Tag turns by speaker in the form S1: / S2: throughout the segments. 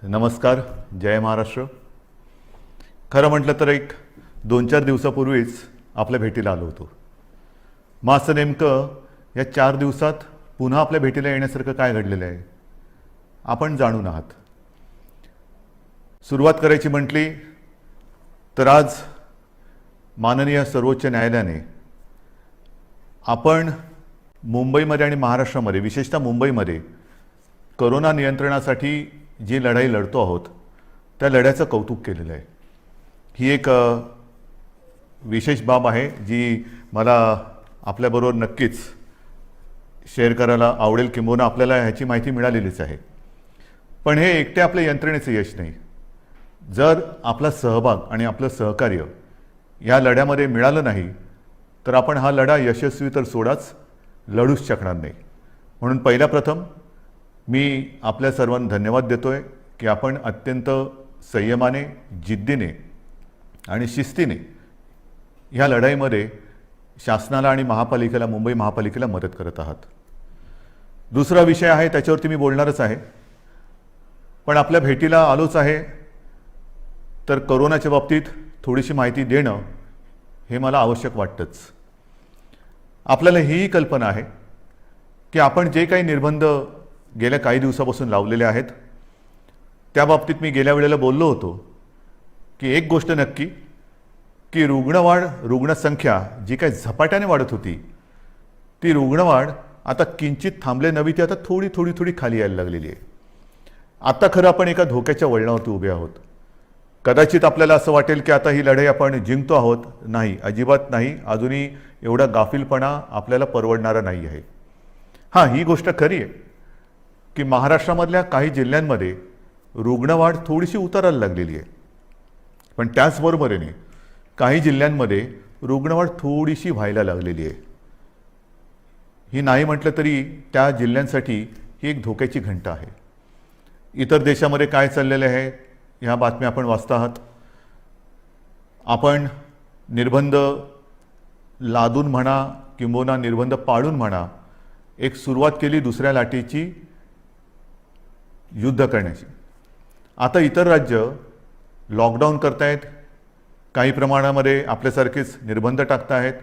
S1: नमस्कार. जय महाराष्ट्र. खरं म्हटलं तर एक 2-4 दिवसापूर्वीच आपल्या भेटीला आलो होतो. मग असं नेमकं या 4 दिवसात पुन्हा आपल्या भेटीला येण्यासारखं काय घडलेलं आहे आपण जाणून आहात. सुरुवात करायची म्हटली तर आज माननीय सर्वोच्च न्यायालयाने आपण मुंबईमध्ये आणि महाराष्ट्रामध्ये विशेषतः मुंबईमध्ये कोरोना नियंत्रणासाठी जी लढाई लढतो आहोत त्या लढ्याचं कौतुक केलेलं आहे. ही एक विशेष बाब आहे जी मला आपल्याबरोबर नक्कीच शेअर करायला आवडेल, किंबहुना आपल्याला ह्याची माहिती मिळालेलीच आहे. पण हे एकटे आपल्या यंत्रणेचं यश नाही. जर आपला सहभाग आणि आपलं सहकार्य या लढ्यामध्ये मिळालं नाही तर आपण हा लढा यशस्वी तर सोडाच, लढूच शकणार नाही. म्हणून पहिल्या प्रथम मी आपल्या सर्वांना धन्यवाद देतोय की आपण अत्यंत संयमाने, जिद्दीने आणि शिस्तीने ह्या लढाईमध्ये शासनाला आणि महापालिकेला, मुंबई महापालिकेला मदत करत आहात. दुसरा विषय आहे त्याच्यावरती मी बोलणारच आहे, पण आपल्या भेटीला आलोच आहे तर कोरोनाच्या बाबतीत थोडीशी माहिती देणं हे मला आवश्यक वाटतंच. आपल्याला ही कल्पना आहे की आपण जे काही निर्बंध गेल्या काही दिवसापासून लावलेले आहेत त्या बाबतीत मी गेल्या वेळेला बोललो होतो की एक गोष्ट नक्की की रुग्णसंख्या जी काही झपाट्याने वाढत होती ती रुग्णवाढ आता किंचित थांबले नव्हे, ती आता थोडी खाली यायला लागलेली आहे. आता खरं आपण एका धोक्याच्या वळणावरती उभे आहोत. कदाचित आपल्याला असं वाटेल की आता ही लढाई आपण जिंकतो आहोत. नाही, अजिबात नाही. अजूनही एवढा गाफीलपणा आपल्याला परवडणारा नाही आहे. हां, ही गोष्ट खरी आहे की महाराष्ट्रामधल्या काही जिल्ह्यांमध्ये रुग्णवाढ थोडीशी उतरायला लागलेली आहे, पण त्याचबरोबरीने काही जिल्ह्यांमध्ये रुग्णवाढ थोडीशी व्हायला लागलेली आहे. ही नाही म्हटलं तरी त्या जिल्ह्यांसाठी ही एक धोक्याची घंटा आहे. इतर देशामध्ये काय चाललेलं आहे ह्या बातम्या आपण वाचता आहात. आपण निर्बंध लादून म्हणा किंबहुना निर्बंध पाळून म्हणा एक सुरुवात केली दुसऱ्या लाटेची युद्ध करण्याची. आता इतर राज्य लॉकडाऊन करतायत, काही प्रमाणामध्ये आपल्यासारखेच निर्बंध टाकतायत.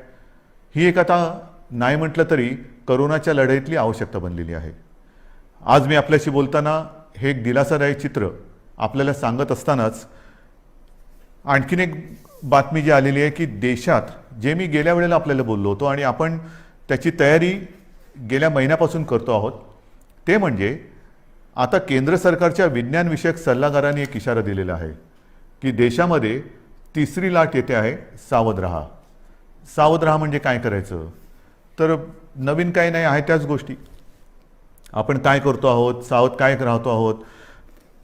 S1: ही एक आता नाही म्हटलं तरी कोरोनाच्या लढाईतली आवश्यकता बनलेली आहे. आज मी आपल्याशी बोलताना हे एक दिलासादायक चित्र आपल्याला सांगत असतानाच आणखीन एक बातमी जी आलेली आहे की देशात, जे मी गेल्या वेळेला आपल्याला बोललो होतो आणि आपण त्याची तयारी गेल्या महिन्यापासून करतो आहोत, ते म्हणजे आता केंद्र सरकारच्या विज्ञानविषयक सल्लागारांनी एक इशारा दिलेला आहे की देशामध्ये तिसरी लाट येते आहे, सावध राहा. सावध राहा म्हणजे काय करायचं तर नवीन काही नाही आहे त्याच गोष्टी. आपण काय करतो आहोत, सावध काय राहतो आहोत.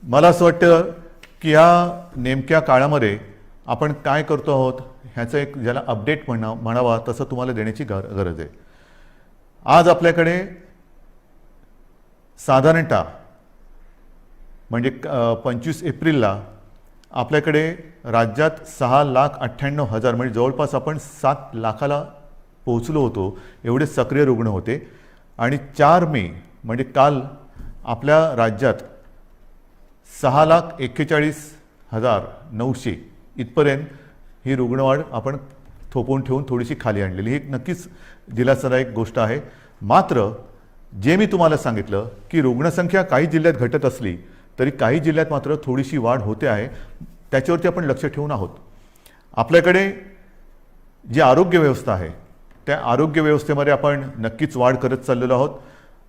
S1: मला असं वाटतं की ह्या नेमक्या काळामध्ये आपण काय करतो आहोत ह्याचं एक ज्याला अपडेट म्हणावा तसं तुम्हाला देण्याची गरज आहे. आज आपल्याकडे साधारणतः म्हणजे 25 एप्रिलला आपल्याकडे राज्यात 6,98,000 म्हणजे जवळपास आपण 7 लाखाला पोहोचलो होतो, एवढे सक्रिय रुग्ण होते. आणि 4 मे म्हणजे काल आपल्या राज्यात 6,41,900 इथपर्यंत ही रुग्णवाढ आपण थोपवून ठेवून थोडीशी खाली आणलेली. ही नक्कीच दिलासादायक गोष्ट आहे. मात्र जे मी तुम्हाला सांगितलं की रुग्णसंख्या काही जिल्ह्यात घटत असली तरी काही जिल्ह्यात मात्र थोडीशी वाढ होते आहे, त्याच्यावरती आपण लक्ष ठेवून आहोत. आपल्याकडे जी आरोग्य व्यवस्था आहे त्या आरोग्य व्यवस्थेमध्ये आपण नक्कीच वाढ करत चाललेलो आहोत.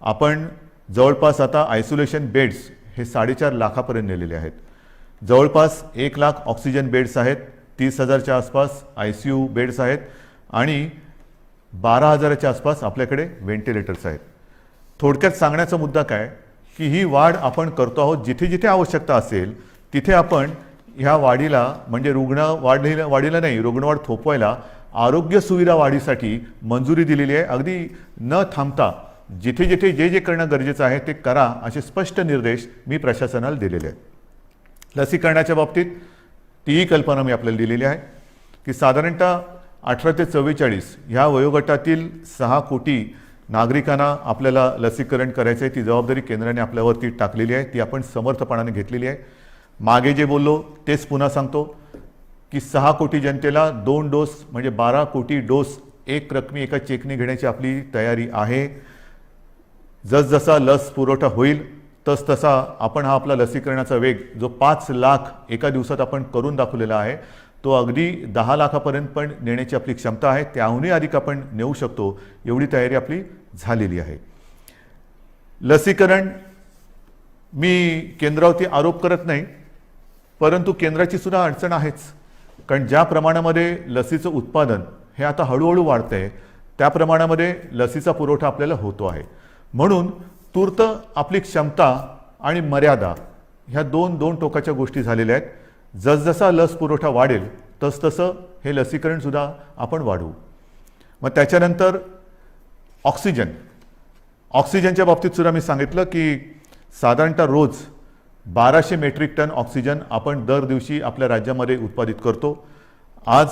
S1: आपण जवळपास आता आयसोलेशन बेड्स हे 4.5 लाखापर्यंत नेलेले आहेत. जवळपास 1 लाख ऑक्सिजन बेड्स आहेत, 30,000च्या आसपास ICU बेड्स आहेत आणि 12,000च्या आसपास आपल्याकडे व्हेंटिलेटर्स आहेत. थोडक्यात सांगण्याचा मुद्दा काय की ही वाढ आपण करतो आहोत. जिथे जिथे आवश्यकता असेल तिथे आपण ह्या वाढीला म्हणजे वाढीला नाही, रुग्णवाढ थोपवायला आरोग्य सुविधा वाढीसाठी मंजुरी दिलेली आहे. अगदी न थांबता जिथे जिथे जे करणं गरजेचं आहे ते करा असे स्पष्ट निर्देश मी प्रशासनाला दिलेले आहेत. लसीकरणाच्या बाबतीत तीही कल्पना मी आपल्याला दिलेली आहे की साधारणतः 18 ते 44 ह्या वयोगटातील 6 कोटी नागरिकांना आपल्याला लसीकरण करायचं आहे, ती जबाबदारी केंद्राने आपल्यावरती टाकलेली आहे, ती आपण समर्थपणाने घेतलेली आहे. मागे जे बोललो तेच पुन्हा सांगतो की 6 कोटी जनतेला 2 डोस म्हणजे 12 कोटी डोस एक रकमी एका चेकने घेण्याची आपली तयारी आहे. जसजसा लस पुरवठा होईल तसतसा आपण हा आपला लसीकरणाचा वेग जो 5 लाख एका दिवसात आपण करून दाखवलेला आहे तो अगदी 10 लाखापर्यंत पण नेण्याची आपली क्षमता आहे. त्याहूनही अधिक आपण नेऊ शकतो एवढी तयारी आपली झालेली आहे. लसीकरण मी केंद्रावरती आरोप करत नाही, परंतु केंद्राची सुद्धा अडचण आहेच. कारण ज्या प्रमाणामध्ये लसीचं उत्पादन हे आता हळूहळू वाढतंय त्या प्रमाणामध्ये लसीचा पुरवठा आपल्याला होतो आहे. म्हणून तूर्त आपली क्षमता आणि मर्यादा ह्या दोन टोकाच्या गोष्टी झालेल्या आहेत. जसजसा लस पुरवठा वाढेल तसतसं हे लसीकरण सुद्धा आपण वाढवू. मग त्याच्यानंतर ऑक्सिजनच्या बाबतीत सुद्धा मी सांगितलं की साधारणतः रोज 1200 मेट्रिक टन ऑक्सिजन आपण दर दिवशी आपल्या राज्यामध्ये उत्पादित करतो. आज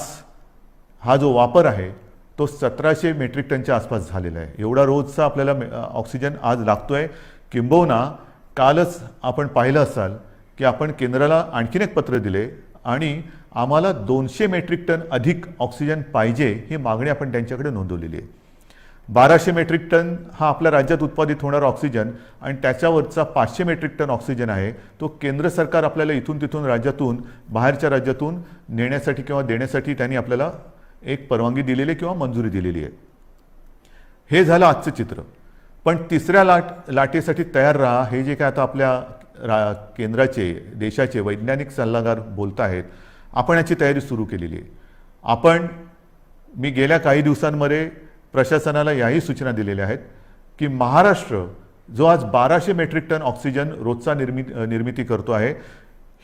S1: हा जो वापर आहे तो 1700 मेट्रिक टनच्या आसपास झालेला आहे. एवढा रोजचा आपल्याला ऑक्सिजन आज लागतोय. किंबहुना कालच आपण पाहिलं असाल की आपण केंद्राला आणखीन एक पत्र दिले आणि आम्हाला 200 मेट्रिक टन अधिक ऑक्सिजन पाहिजे ही मागणी आपण त्यांच्याकडे नोंदवलेली आहे. 1200 मेट्रिक टन हा आपल्या राज्यात उत्पादित होणारा ऑक्सिजन आणि त्याच्यावरचा 500 मेट्रिक टन ऑक्सिजन आहे तो केंद्र सरकार आपल्याला इथून तिथून राज्यातून बाहेरच्या राज्यातून नेण्यासाठी किंवा देण्यासाठी त्यांनी आपल्याला एक परवानगी दिलेली किंवा मंजुरी दिलेली आहे. हे झालं आजचं चित्र. पण तिसऱ्या लाटेसाठी तयार राहा हे जे काय आता आपल्या केंद्राचे देशाचे वैज्ञानिक सल्लागार बोलत आहेत, आपण याची तयारी सुरू केलेली आहे. मी गेल्या काही दिवसांमध्ये प्रशासनाला याही सूचना दिलेल्या आहेत की महाराष्ट्र जो आज 1200 मेट्रिक टन ऑक्सिजन रोजचा निर्मिती करतो आहे,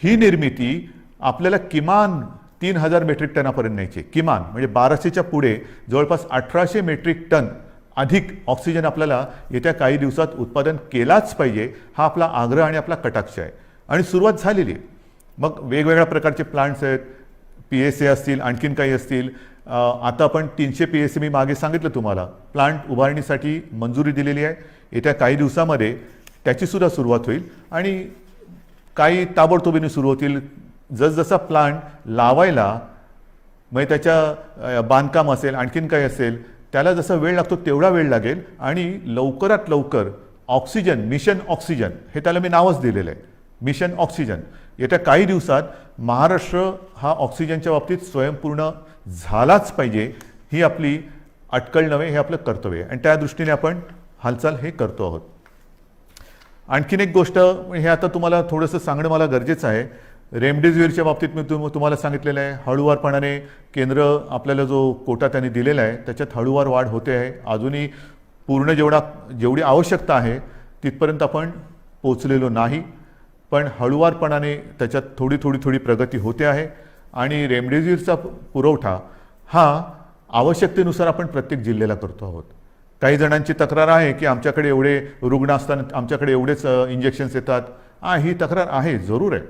S1: ही निर्मिती आपल्याला किमान 3000 मेट्रिक टनापर्यंत न्यायची. किमान म्हणजे 1200च्या पुढे जवळपास 1800 मेट्रिक टन अधिक ऑक्सिजन आपल्याला येत्या काही दिवसात उत्पादन केलाच पाहिजे हा आपला आग्रह आणि आपला कटाक्ष आहे. आणि सुरुवात झालेली आहे. मग वेगवेगळ्या प्रकारचे प्लांट्स आहेत, PSA असतील, आणखीन काही असतील. आता आपण 300 PSA मी मागे सांगितलं तुम्हाला प्लांट उभारणीसाठी मंजुरी दिलेली आहे. येत्या काही दिवसामध्ये त्याची सुद्धा सुरुवात होईल आणि काही ताबडतोबीने सुरू होतील. जसजसा प्लांट लावायला म्हणजे त्याच्या बांधकाम असेल आणखीन काही असेल त्याला जसा वेळ लागतो तेवढा वेळ लागेल आणि लवकरात लवकर ऑक्सिजन मिशन ऑक्सिजन हे त्याला मी नावच दिलेलं आहे, मिशन ऑक्सिजन. येत्या काही दिवसात महाराष्ट्र हा ऑक्सिजनच्या बाबतीत स्वयंपूर्ण झालाच पाहिजे ही आपली अटकळ नव्हे, हे आपलं कर्तव्य आहे आणि त्या दृष्टीने आपण हालचाल हे करतो आहोत. आणखीन एक गोष्ट हे आता तुम्हाला थोडंसं सांगणं मला गरजेचं आहे. रेमडेसिवीरच्या बाबतीत मी तुम्हाला सांगितलेलं आहे हळूवारपणाने केंद्र आपल्याला जो कोटा त्यांनी दिलेला आहे त्याच्यात हळूवार वाढ होते आहे. अजूनही पूर्ण जेवढी आवश्यकता आहे तिथपर्यंत आपण पोचलेलो नाही, पण हळूवारपणाने त्याच्यात थोडी प्रगती होते आहे आणि रेमडेसिवीरचा पुरवठा हा आवश्यकतेनुसार आपण प्रत्येक जिल्ह्याला करतो आहोत. काही जणांची तक्रार आहे की आमच्याकडे एवढे रुग्ण असताना आमच्याकडे एवढेच इंजेक्शन्स येतात. ही तक्रार आहे, जरूर आहे,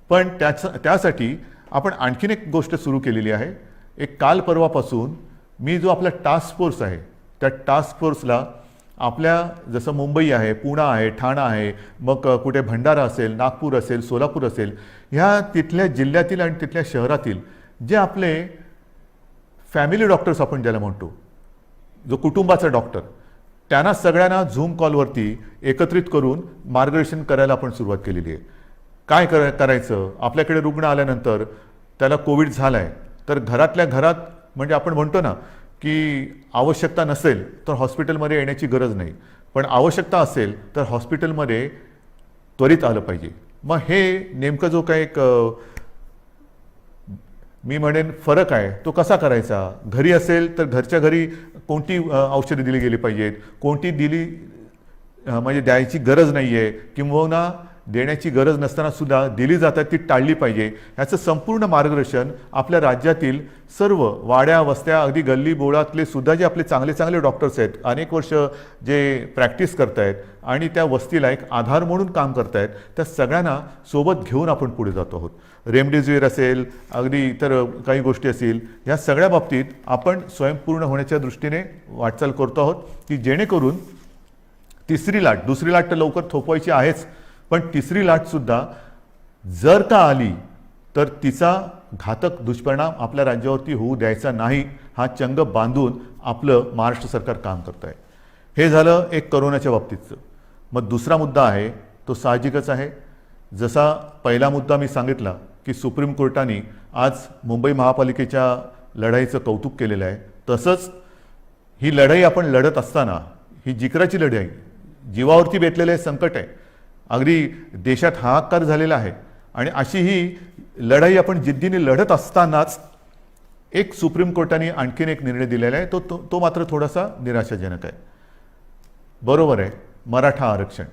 S1: पण त्यासाठी आपण आणखीन एक गोष्ट सुरू केलेली आहे. एक काल परवापासून मी जो आपला टास्क फोर्स आहे त्या टास्क फोर्सला आपल्या जसं मुंबई आहे, पुणे आहे, ठाणा आहे, मग कुठे भंडारा असेल, नागपूर असेल, सोलापूर असेल, ह्या तिथल्या जिल्ह्यातील आणि तिथल्या शहरातील जे आपले फॅमिली डॉक्टर्स आपण ज्याला म्हणतो, जो कुटुंबाचा डॉक्टर, त्यांना सगळ्यांना झूम कॉलवरती एकत्रित करून मार्गदर्शन करायला आपण सुरुवात केलेली आहे. काय करायचं, आपल्याकडे रुग्ण आल्यानंतर त्याला कोविड झाला आहे तर घरातल्या घरात म्हणजे आपण म्हणतो ना की आवश्यकता नसेल तर हॉस्पिटलमध्ये येण्याची गरज नाही, पण आवश्यकता असेल तर हॉस्पिटलमध्ये त्वरित आलं पाहिजे. मग हे नेमकं जो काही एक मी म्हणेन फरक आहे तो कसा करायचा. घरी असेल तर घरच्या घरी कोणती औषधे दिली गेली पाहिजेत, कोणती दिली म्हणजे द्यायची गरज नाही आहे, किंबहुना देण्याची गरज नसताना सुद्धा दिली जातात ती टाळली पाहिजे, याचं संपूर्ण मार्गदर्शन आपल्या राज्यातील सर्व वाड्या वस्त्या अगदी गल्ली बोळातले सुद्धा जे आपले चांगले चांगले डॉक्टर्स आहेत, अनेक वर्ष जे प्रॅक्टिस करतायत आणि त्या वस्तीला एक आधार म्हणून काम करतायत, त्या सगळ्यांना सोबत घेऊन आपण पुढे जातो आहोत. रेमडेसिवीर असेल, अगदी इतर काही गोष्टी असतील, या सगळ्या बाबतीत आपण स्वयंपूर्ण होण्याच्या दृष्टीने वाटचाल करतो आहोत, की जेणेकरून तिसरी लाट, दुसरी लाट तर लवकर थोपवायची आहेच, पण तिसरी लाटसुद्धा जर का आली तर तिचा घातक दुष्परिणाम आपल्या राज्यावरती होऊ द्यायचा नाही, हा चंग बांधून आपलं महाराष्ट्र सरकार काम करत आहे. हे झालं एक करोनाच्या बाबतीतचं. मग दुसरा मुद्दा आहे तो साहजिकच आहे. जसा पहिला मुद्दा मी सांगितला की सुप्रीम कोर्टाने आज मुंबई महापालिकेच्या लढाईचं कौतुक केलेलं आहे, तसंच ही लढाई आपण लढत असताना ही जिकराची लढाई आहे, जीवावरती बेतलेलं हे संकट आहे, अगदी देशात हाहाकार झालेला आहे, आणि अशी ही लढाई आपण जिद्दीने लढत असतानाच एक सुप्रीम कोर्टाने आणखीन एक निर्णय दिलेला आहे, तो मात्र थोडासा निराशाजनक आहे. बरोबर आहे, मराठा आरक्षण.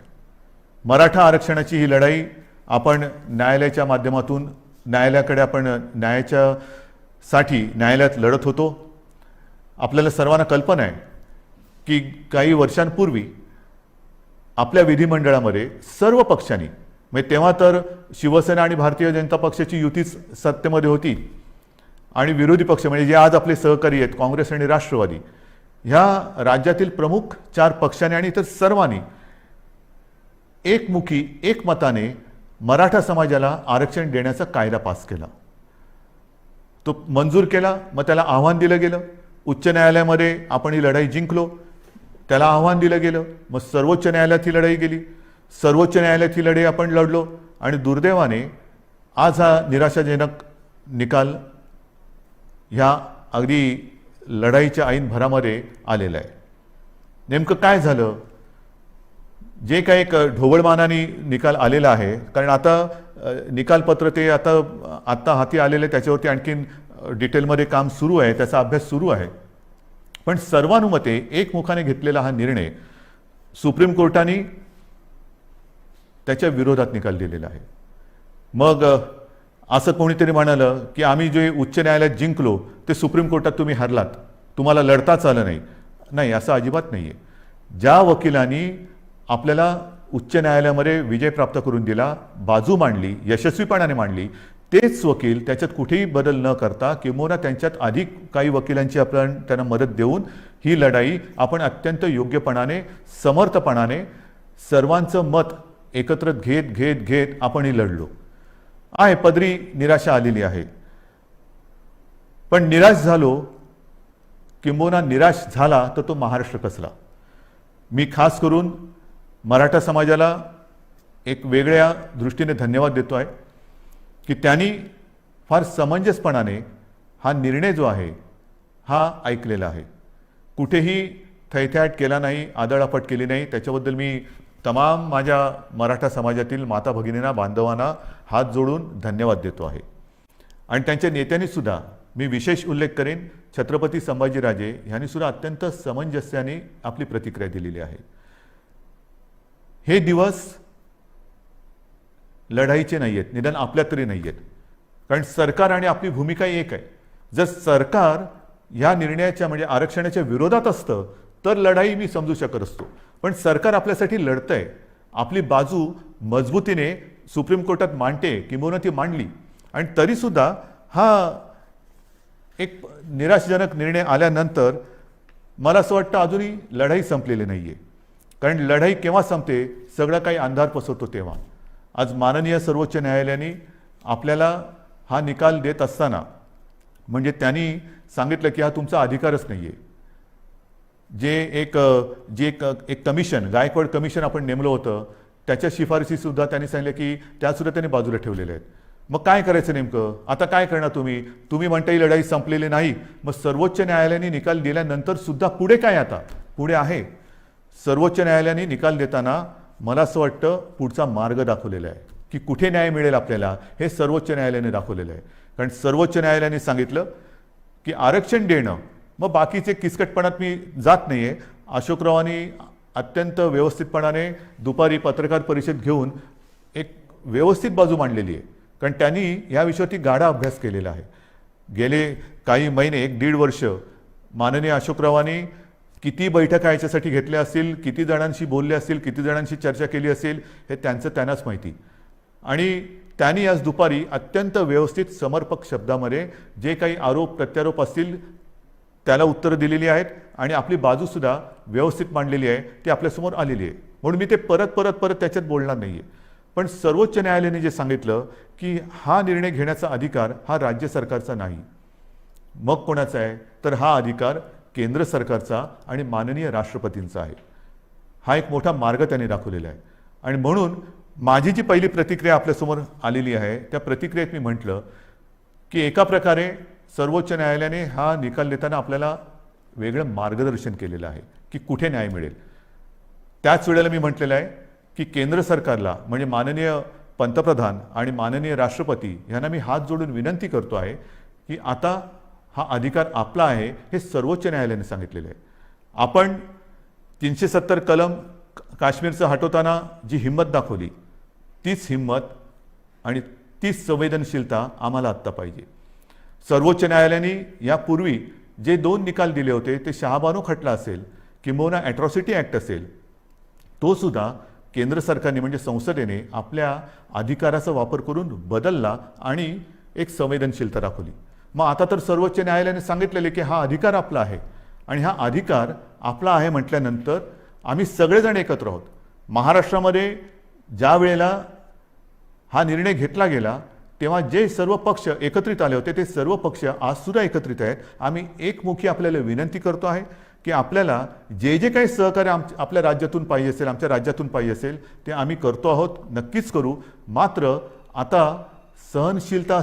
S1: मराठा आरक्षणाची ही लढाई आपण न्यायालयाच्या माध्यमातून न्यायालयाकडे आपण न्यायाच्यासाठी न्यायालयात लढत होतो. आपल्याला सर्वांना कल्पना आहे की काही वर्षांपूर्वी आपल्या विधिमंडळामध्ये सर्व पक्षांनी, म्हणजे तेव्हा तर शिवसेना आणि भारतीय जनता पक्षाची युतीच सत्तेमध्ये होती, आणि विरोधी पक्ष म्हणजे जे आज आपले सहकारी आहेत काँग्रेस आणि राष्ट्रवादी, ह्या राज्यातील प्रमुख 4 पक्षांनी आणि इतर सर्वांनी एकमुखी एकमताने मराठा समाजाला आरक्षण देण्याचा कायदा पास केला. तो मंजूर केला, मग त्याला आव्हान दिलं गेलं. उच्च न्यायालयामध्ये आपण ही लढाई जिंकलो, त्याला आव्हान दिलं गेलं, मग सर्वोच्च न्यायालयात ही लढाई गेली, सर्वोच्च न्यायालयात ही लढाई आपण लढलो, आणि दुर्दैवाने आज हा निराशाजनक निकाल ह्या अगदी लढाईच्या ऐन भरामध्ये आलेला आहे. नेमकं काय झालं? जे काही एक ढोबळमानाने निकाल आलेला आहे, कारण आता निकालपत्र ते आत्ता हाती आलेलं आहे, त्याच्यावरती आणखीन डिटेलमध्ये काम सुरू आहे, त्याचा अभ्यास सुरू आहे, पण सर्वानुमते एकमुखाने घेतलेला हा निर्णय सुप्रीम कोर्टाने त्याच्या विरोधात निकाल दिलेला आहे. मग असं कोणीतरी म्हणालं की आम्ही जे उच्च न्यायालयात जिंकलो ते सुप्रीम कोर्टात तुम्ही हरलात, तुम्हाला लढताच आलं नाही. नाही, असं अजिबात नाही आहे. ज्या वकिलांनी आपल्याला उच्च न्यायालयामध्ये विजय प्राप्त करून दिला, बाजू मांडली, यशस्वीपणाने मांडली, तेच वकील त्याच्यात कुठेही बदल न करता किंवा त्यांच्यात अधिक काही वकिलांची आपण त्यांना मदत देऊन ही लढाई आपण अत्यंत योग्यपणाने, समर्थपणाने, सर्वांचं मत एकत्र घेत घेत घेत आपण ही लढलो आहे. पदरी निराशा आलेली आहे, पण निराश झालो किंबहुना निराश झाला तर तो महाराष्ट्र कसला. मी खास करून मराठा समाजाला एक वेगळ्या दृष्टीने धन्यवाद देतो आहे की त्यांनी फार समंजसपणाने हा निर्णय जो आहे हा ऐकलेला आहे. कुठेही थैथयाट केला नाही, आदळआपट केली नाही. त्याच्याबद्दल मी तमाम माझ्या मराठा समाजातील माता भगिनींना, बांधवांना हात जोडून धन्यवाद देतो आहे. आणि त्यांच्या नेत्यांनी सुद्धा, मी विशेष उल्लेख करेन, छत्रपती संभाजीराजे यांनी सुद्धा अत्यंत समंजस्याने आपली प्रतिक्रिया दिलेली आहे. हे दिवस लढाईचे नाही आहेत, निदान आपल्या तरी नाही आहेत, कारण सरकार आणि आपली भूमिका एक आहे. जर सरकार ह्या निर्णयाच्या म्हणजे आरक्षणाच्या विरोधात असतं तर लढाई मी समजू शकत असतो, पण सरकार आपल्यासाठी लढतंय, आपली बाजू मजबूतीने सुप्रीम कोर्टात मांडते किंवा ती मांडली, आणि तरीसुद्धा हा एक निराशाजनक निर्णय आल्यानंतर मला असं वाटतं अजूनही लढाई संपलेली नाही आहे. कारण लढाई केव्हा संपते? सगळं काही अंधार पसरतो तेव्हा. आज माननीय सर्वोच्च न्यायालयाने आपल्याला हा निकाल देत असताना म्हणजे त्यांनी सांगितलं की हा तुमचा अधिकारच नाही आहे. जे एक कमिशन, गायकवाड कमिशन आपण नेमलं होतं, त्याच्या शिफारशीसुद्धा त्यांनी सांगितलं की त्यासुद्धा त्यांनी बाजूला ठेवलेल्या आहेत. मग काय करायचं नेमकं? आता काय करणार तुम्ही म्हणता ही लढाई संपलेली नाही. मग सर्वोच्च न्यायालयाने निकाल दिल्यानंतर सुद्धा पुढे काय? आता पुढे आहे, सर्वोच्च न्यायालयाने निकाल देताना मला असं वाटतं पुढचा मार्ग दाखवलेला आहे की कुठे न्याय मिळेल आपल्याला, हे सर्वोच्च न्यायालयाने दाखवलेलं आहे. कारण सर्वोच्च न्यायालयाने सांगितलं की आरक्षण देणं, मग बाकीचे किचकटपणात मी जात नाही आहे. अशोकरावांनी अत्यंत व्यवस्थितपणाने दुपारी पत्रकार परिषद घेऊन एक व्यवस्थित बाजू मांडलेली आहे, कारण त्यांनी या विषयावरती गाढा अभ्यास केलेला आहे. गेले काही महिने 1-1.5 वर्ष माननीय अशोकरावांनी किती बैठका याच्यासाठी घेतल्या असतील, किती जणांशी बोलले असतील, किती जणांशी चर्चा केली असेल, हे त्यांनाच माहिती. आणि त्यांनी आज दुपारी अत्यंत व्यवस्थित समर्पक शब्दामध्ये जे काही आरोप प्रत्यारोप असतील त्याला उत्तरं दिलेली आहेत आणि आपली बाजूसुद्धा व्यवस्थित मांडलेली आहे, ती आपल्यासमोर आलेली आहे. म्हणून मी ते परत त्याच्यात बोलणार नाही आहे. पण सर्वोच्च न्यायालयाने जे सांगितलं की हा निर्णय घेण्याचा अधिकार हा राज्य सरकारचा नाही, मग कोणाचा आहे, तर हा अधिकार केंद्र सरकारचा आणि माननीय राष्ट्रपतींचा आहे. हा एक मोठा मार्ग त्यांनी दाखवलेला आहे. आणि म्हणून माझी जी पहिली प्रतिक्रिया आपल्यासमोर आलेली आहे, त्या प्रतिक्रियेत मी म्हटलं की एका प्रकारे सर्वोच्च न्यायालयाने हा निकाल देताना आपल्याला वेगळं मार्गदर्शन केलेलं आहे की कुठे न्याय मिळेल. त्याच वेळेला मी म्हटलेलं आहे की केंद्र सरकारला, म्हणजे माननीय पंतप्रधान आणि माननीय राष्ट्रपती यांना मी हात जोडून विनंती करतो आहे की आता हा अधिकार आपला आहे, हे सर्वोच्च न्यायालयाने सांगितलेलं आहे. आपण 370 कलम काश्मीरचं हटवताना जी हिंमत दाखवली, तीच हिंमत आणि तीच संवेदनशीलता आम्हाला आत्ता पाहिजे. सर्वोच्च न्यायालयाने यापूर्वी जे 2 निकाल दिले होते, ते शहाबानो खटला असेल किंबहुना ॲट्रॉसिटी ॲक्ट असेल, तो सुद्धा केंद्र सरकारने म्हणजे संसदेने आपल्या अधिकाराचा वापर करून बदलला आणि एक संवेदनशीलता दाखवली. मग आता तर सर्वोच्च न्यायालयाने सांगितलेले की हा अधिकार आपला आहे, आणि हा अधिकार आपला आहे म्हटल्यानंतर आम्ही सगळेजण एकत्र आहोत. महाराष्ट्रामध्ये ज्या वेळेला हा निर्णय घेतला गेला तेव्हा जे सर्व पक्ष एकत्रित आले होते, ते सर्व पक्ष आजसुद्धा एकत्रित आहेत. आम्ही एकमुखी आपल्याला विनंती करतो आहे की आपल्याला जे जे काही सहकार्य आपल्या राज्यातून पाहिजे असेल, आमच्या राज्यातून पाहिजे असेल, ते आम्ही करतो आहोत, नक्कीच करू. मात्र आता सहनशीलता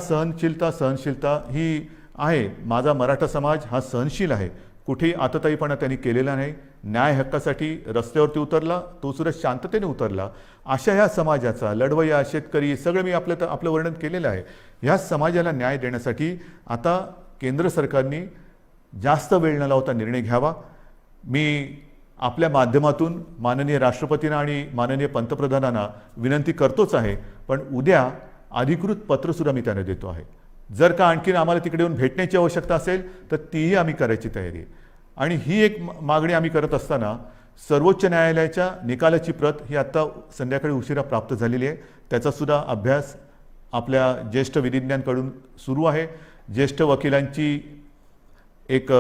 S1: ही आहे. माझा मराठा समाज हा सहनशील आहे, कुठेही आतताईपणा त्यांनी केलेला नाही. न्याय हक्कासाठी रस्त्यावरती उतरला, तो सुद्धा शांततेने उतरला. अशा ह्या समाजाचा, लढवय्या, शेतकरी, सगळं मी आपलं वर्णन केलेलं आहे. ह्या समाजाला न्याय देण्यासाठी आता केंद्र सरकारने जास्त वेळ न लावता निर्णय घ्यावा. मी आपल्या माध्यमातून माननीय राष्ट्रपतींना आणि माननीय पंतप्रधानांना विनंती करतोच आहे, पण उद्या अधिकृत पत्रसुद्धा मी त्यांना देतो आहे. जर का आणखीन आम्हाला तिकडे येऊन भेटण्याची आवश्यकता असेल तर तीही आम्ही करायची तयारी आहे. आणि ही एक मागणी आम्ही करत असताना सर्वोच्च न्यायालयाच्या निकालाची प्रत ही आत्ता संध्याकाळी उशिरा प्राप्त झालेली आहे. त्याचासुद्धा अभ्यास आपल्या ज्येष्ठ विधिज्ञांकडून सुरू आहे. ज्येष्ठ वकिलांची एक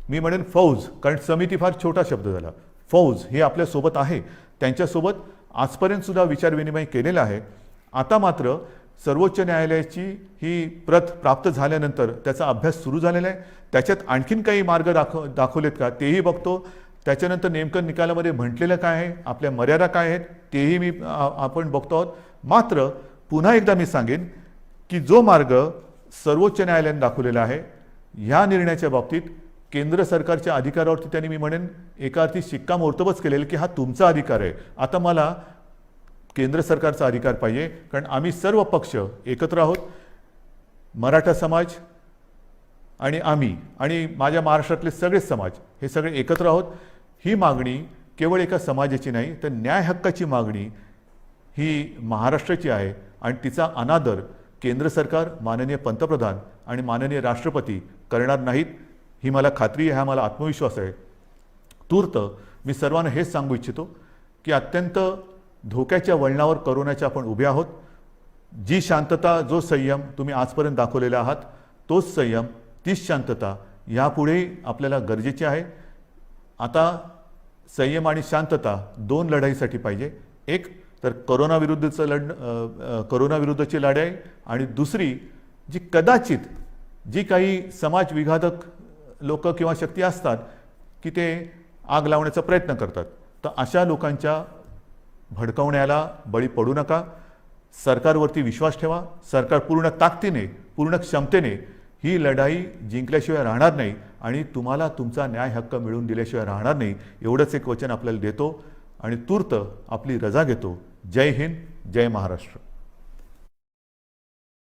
S1: मी म्हणेन फौज, कारण समिती फार छोटा शब्द झाला, फौज ही आपल्यासोबत आहे. त्यांच्यासोबत आजपर्यंतसुद्धा विचारविनिमय केलेला आहे. आता मात्र सर्वोच्च न्यायालयाची ही प्रत प्राप्त झाल्यानंतर त्याचा अभ्यास सुरू झालेला आहे. त्याच्यात आणखीन काही मार्ग दाखवलेत का तेही बघतो. त्याच्यानंतर नेमकं निकालामध्ये म्हटलेलं काय आहे, आपल्या मर्यादा काय आहेत, तेही आपण बघतो आहोत. मात्र पुन्हा एकदा मी सांगेन की जो मार्ग सर्वोच्च न्यायालयाने दाखवलेला आहे, ह्या निर्णयाच्या बाबतीत केंद्र सरकारच्या अधिकारावरती त्यांनी मी म्हणेन एका अर्थी शिक्कामोर्तबच केलेलं की हा तुमचा अधिकार आहे. आता मला केंद्र सरकारचा अधिकार पाहिजे, कारण आम्ही सर्व पक्ष एकत्र आहोत. मराठा समाज आणि आम्ही आणि माझ्या महाराष्ट्रातले सगळे समाज हे सगळे एकत्र आहोत. ही मागणी केवळ एका समाजाची नाही, तर न्याय हक्काची मागणी ही महाराष्ट्राची आहे. आणि तिचा अनादर केंद्र सरकार, माननीय पंतप्रधान आणि माननीय राष्ट्रपती करणार नाहीत, ही मला खात्री आहे, हा मला आत्मविश्वास आहे. तूर्त मी सर्वांना हेच सांगू इच्छितो की अत्यंत धोक्याच्या वळणावर कोरोनाच्या आपण उभे आहोत. जी शांतता, जो संयम तुम्ही आजपर्यंत दाखवलेला आहात, तोच संयम, तीच शांतता यापुढे आपल्याला गरजेची आहे. आता संयम आणि शांतता 2 लढाईसाठी पाहिजे. एक तर कोरोनाविरुद्धची लढाई, आणि दुसरी जी कदाचित जी काही समाज विघातक लोक किंवा शक्ती असतात की ते आग लावण्याचा प्रयत्न करतात, तर अशा लोकांच्या भडकवण्याला बळी पडू नका. सरकारवरती विश्वास ठेवा. सरकार पूर्ण ताकदीने, पूर्ण क्षमतेने ही लढाई जिंकल्याशिवाय राहणार नाही आणि तुम्हाला तुमचा न्याय हक्क मिळवून दिल्याशिवाय राहणार नाही. एवढंच एक वचन आपल्याला देतो आणि तूर्त आपली रजा घेतो. जय हिंद, जय महाराष्ट्र.